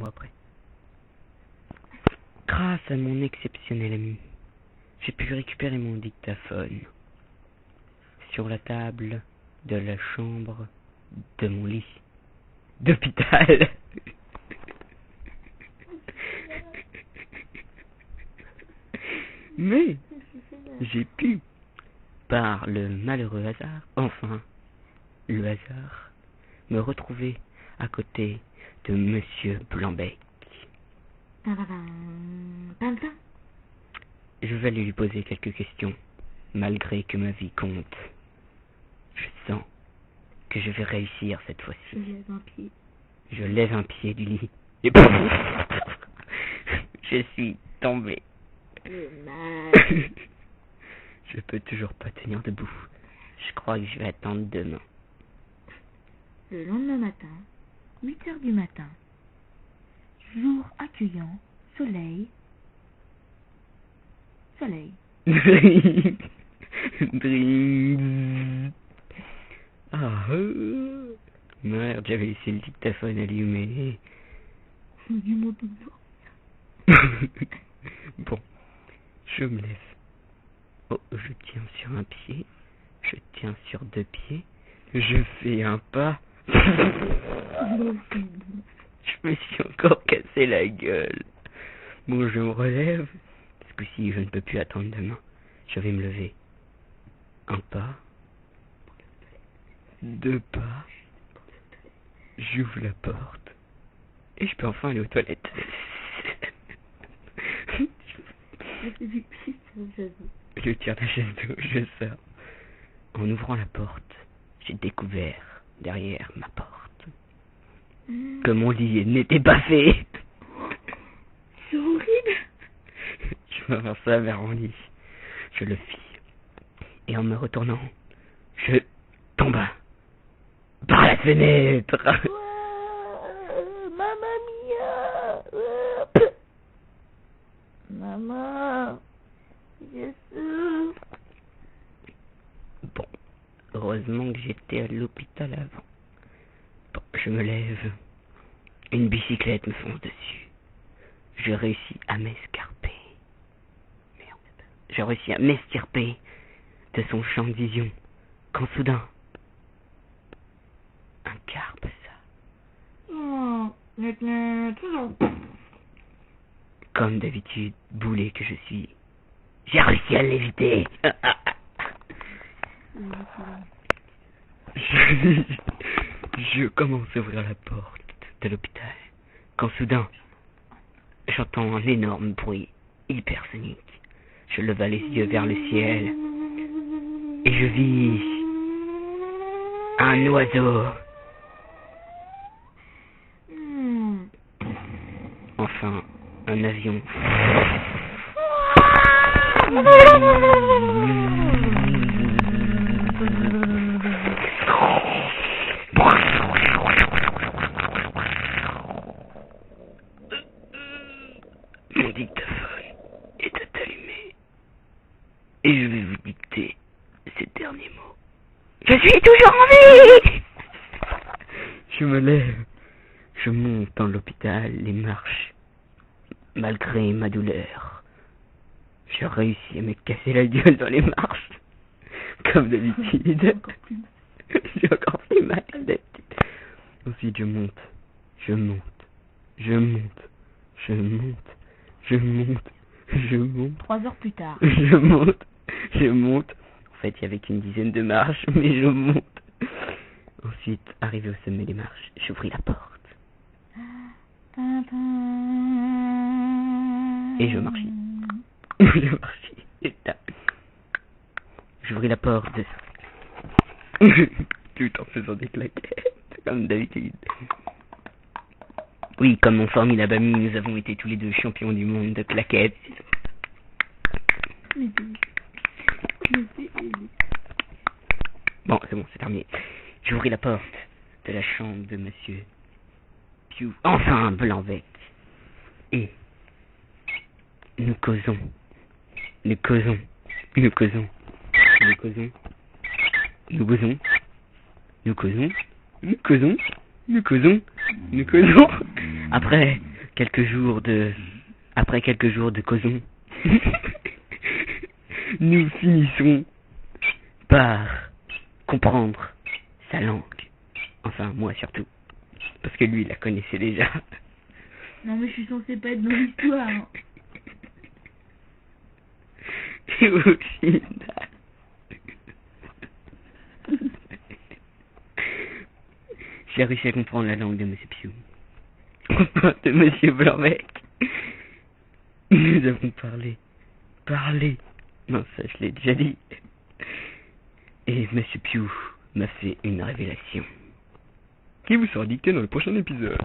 chambre après. Grâce à mon exceptionnel ami, j'ai pu récupérer mon dictaphone sur la table de la chambre de mon lit d'hôpital. Mais j'ai pu, par le malheureux hasard, enfin le hasard, me retrouver à côté de Monsieur Blanbec. Je vais aller lui poser quelques questions, malgré que ma vie compte. Je sens que je vais réussir cette fois-ci. Je lève un pied du lit et je suis tombé. Je peux toujours pas tenir debout. Je crois que je vais attendre demain. Le lendemain matin, 8h du matin, jour accueillant, soleil. Ah, merde, j'avais laissé le dictaphone allumé. Bon, je me lève. Oh, je tiens sur un pied, je tiens sur 2 pieds, je fais un pas. Je me suis encore cassé la gueule. Bon, je me relève. Parce que si je ne peux plus attendre demain, je vais me lever. Un pas, 2 pas, j'ouvre la porte et je peux enfin aller aux toilettes. Je tire la chaise d'eau, je sors. En ouvrant la porte, j'ai découvert derrière ma porte que mon lit n'était pas fait. C'est horrible. Je m'avançai vers mon lit, je le fis, et en me retournant, je tomba par la fenêtre. Mamma mia. Maman, je souffre. Bon, heureusement que j'étais à l'hôpital avant. Bon, je me lève, une bicyclette me fonce dessus. Je réussis à m'escarper. Merde. Je réussis à m'estirper de son champ de vision, quand soudain, un car passa. Comme d'habitude, boulet que je suis, j'ai réussi à l'éviter. Je commence à ouvrir la porte de l'hôpital, quand soudain, j'entends un énorme bruit hypersonique. Je leva les yeux vers le ciel et je vis un oiseau. Enfin, un avion. Mon dictaphone est allumé et je vais vous dicter ces derniers mots. Je suis toujours en vie. Je me lève, je monte dans l'hôpital les marches. Malgré ma douleur, j'ai réussi à me casser la gueule dans les marches, comme d'habitude. J'ai encore plus mal que d'habitude. Ensuite je monte. 3 heures plus tard. Je monte. En fait, il y avait qu'une dizaine de marches, mais je monte. Ensuite, arrivé au sommet des marches, j'ouvris la porte. Et je marchais. J'ouvris la porte. Tout en faisant des claquettes, comme d'habitude. Oui, comme mon formidable ami, nous avons été tous les deux champions du monde de claquettes. Bon, c'est bon, c'est terminé. J'ouvris la porte de la chambre de Monsieur Piou, enfin Blanbec. Et nous causons. Après quelques jours de causons, nous finissons par comprendre sa langue. Enfin, moi surtout. Parce que lui, il la connaissait déjà. Non, mais je suis censée pas être dans l'histoire. Hein. Et au final... j'ai réussi à comprendre la langue de Monsieur Piou. Enfin, de Monsieur Blanc-Bec. Nous avons parlé. Non, ça je l'ai déjà dit. Et Monsieur Piou m'a fait une révélation qui vous sera dictée dans le prochain épisode.